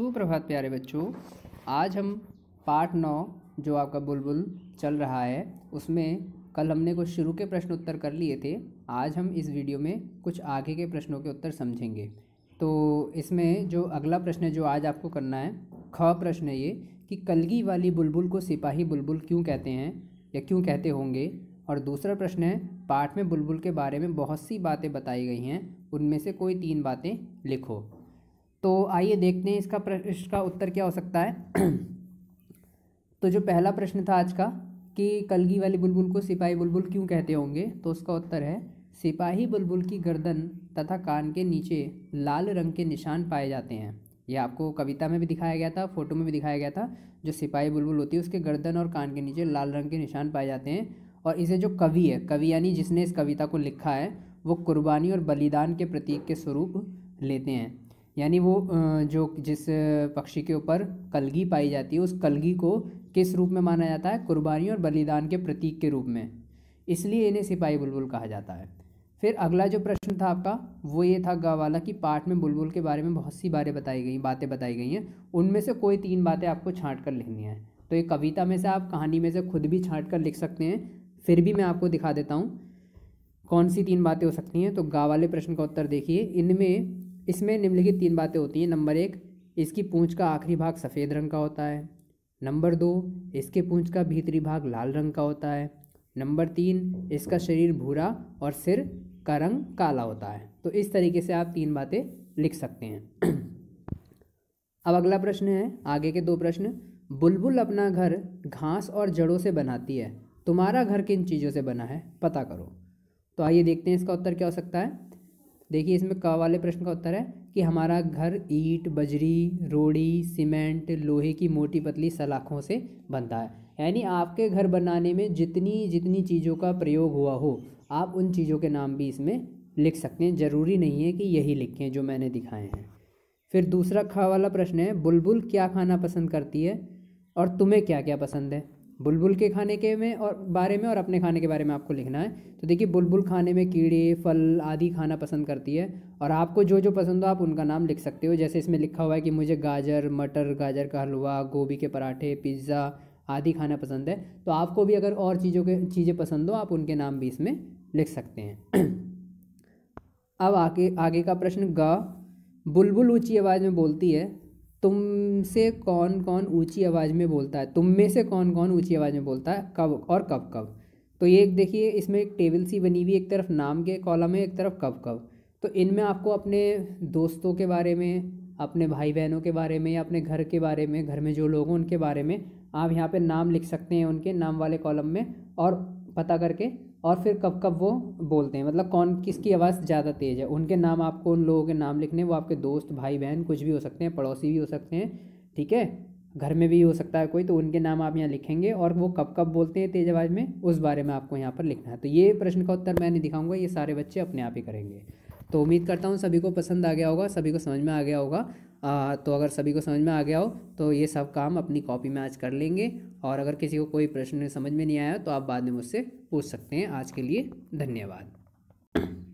सुप्रभात प्यारे बच्चों। आज हम पाठ 9 जो आपका बुलबुल चल रहा है उसमें कल हमने कुछ शुरू के प्रश्न उत्तर कर लिए थे। आज हम इस वीडियो में कुछ आगे के प्रश्नों के उत्तर समझेंगे। तो इसमें जो अगला प्रश्न है जो आज आपको करना है, ख प्रश्न है ये कि कलगी वाली बुलबुल को सिपाही बुलबुल क्यों कहते हैं या क्यों कहते होंगे। और दूसरा प्रश्न है, पाठ में बुलबुल के बारे में बहुत सी बातें बताई गई हैं, उनमें से कोई 3 बातें लिखो। तो आइए देखते हैं इसका उत्तर क्या हो सकता है। तो जो पहला प्रश्न था आज का कि कलगी वाली बुलबुल को सिपाही बुलबुल क्यों कहते होंगे, तो उसका उत्तर है सिपाही बुलबुल की गर्दन तथा कान के नीचे लाल रंग के निशान पाए जाते हैं। यह आपको कविता में भी दिखाया गया था, फोटो में भी दिखाया गया था। जो सिपाही बुलबुल होती है उसके गर्दन और कान के नीचे लाल रंग के निशान पाए जाते हैं। और इसे जो कवि है, कवि यानी जिसने इस कविता को लिखा है, वो कुर्बानी और बलिदान के प्रतीक के स्वरूप लेते हैं। यानी वो जो जिस पक्षी के ऊपर कलगी पाई जाती है उस कलगी को किस रूप में माना जाता है, कुर्बानी और बलिदान के प्रतीक के रूप में, इसलिए इन्हें सिपाही बुलबुल कहा जाता है। फिर अगला जो प्रश्न था आपका वो ये था गा वाला कि पाठ में बुलबुल के बारे में बहुत सी बातें बताई गई हैं, उनमें से कोई 3 बातें आपको छांट कर लिखनी है। तो ये कविता में से आप कहानी में से खुद भी छांट कर लिख सकते हैं, फिर भी मैं आपको दिखा देता हूँ कौन सी 3 बातें हो सकती हैं। तो गा वाले प्रश्न का उत्तर देखिए, इसमें निम्नलिखित 3 बातें होती हैं। नंबर 1, इसकी पूंछ का आखिरी भाग सफ़ेद रंग का होता है। नंबर 2, इसके पूंछ का भीतरी भाग लाल रंग का होता है। नंबर 3, इसका शरीर भूरा और सिर का रंग काला होता है। तो इस तरीके से आप 3 बातें लिख सकते हैं। अब अगला प्रश्न है, आगे के 2 प्रश्न। बुलबुल अपना घर घास और जड़ों से बनाती है, तुम्हारा घर किन चीज़ों से बना है, पता करो। तो आइए देखते हैं इसका उत्तर क्या हो सकता है। देखिए इसमें क वाले प्रश्न का उत्तर है कि हमारा घर ईंट, बजरी, रोड़ी, सीमेंट, लोहे की मोटी पतली सलाखों से बनता है। यानी आपके घर बनाने में जितनी चीज़ों का प्रयोग हुआ हो, आप उन चीज़ों के नाम भी इसमें लिख सकते हैं। ज़रूरी नहीं है कि यही लिखें जो मैंने दिखाए हैं। फिर दूसरा ख वाला प्रश्न है, बुलबुल क्या खाना पसंद करती है और तुम्हें क्या क्या पसंद है। बुलबुल के खाने के में और बारे में और अपने खाने के बारे में आपको लिखना है। तो देखिए बुलबुल खाने में कीड़े, फल आदि खाना पसंद करती है, और आपको जो जो पसंद हो आप उनका नाम लिख सकते हो। जैसे इसमें लिखा हुआ है कि मुझे गाजर, मटर, गाजर का हलवा, गोभी के पराठे, पिज़्ज़ा आदि खाना पसंद है। तो आपको भी अगर और चीज़ें पसंद हो आप उनके नाम भी इसमें लिख सकते हैं। अब आगे का प्रश्न ग, बुलबुल ऊँची आवाज़ में बोलती है, तुमसे कौन कौन ऊंची आवाज़ में बोलता है, तुम में से कौन कौन ऊंची आवाज़ में बोलता है, कब और कब कब। तो ये देखिए इसमें एक टेबल सी बनी हुई, एक तरफ नाम के कॉलम है, एक तरफ कब कब। तो इनमें आपको अपने दोस्तों के बारे में, अपने भाई बहनों के बारे में या अपने घर के बारे में, घर में जो लोग हों उनके बारे में आप यहाँ पे नाम लिख सकते हैं उनके नाम वाले कॉलम में, और पता करके और फिर कब कब वो बोलते हैं, मतलब कौन किसकी आवाज़ ज़्यादा तेज़ है, उनके नाम आपको उन लोगों के नाम लिखने। वो आपके दोस्त, भाई बहन कुछ भी हो सकते हैं, पड़ोसी भी हो सकते हैं, ठीक है, घर में भी हो सकता है कोई, तो उनके नाम आप यहाँ लिखेंगे और वो कब कब बोलते हैं तेज़ आवाज़ में उस बारे में आपको यहाँ पर लिखना है। तो ये प्रश्न का उत्तर मैं नहीं दिखाऊंगा, ये सारे बच्चे अपने आप ही करेंगे। तो उम्मीद करता हूँ सभी को पसंद आ गया होगा, सभी को समझ में आ गया होगा। तो अगर सभी को समझ में आ गया हो तो ये सब काम अपनी कॉपी में आज कर लेंगे, और अगर किसी को कोई प्रश्न समझ में नहीं आया तो आप बाद में मुझसे पूछ सकते हैं। आज के लिए धन्यवाद।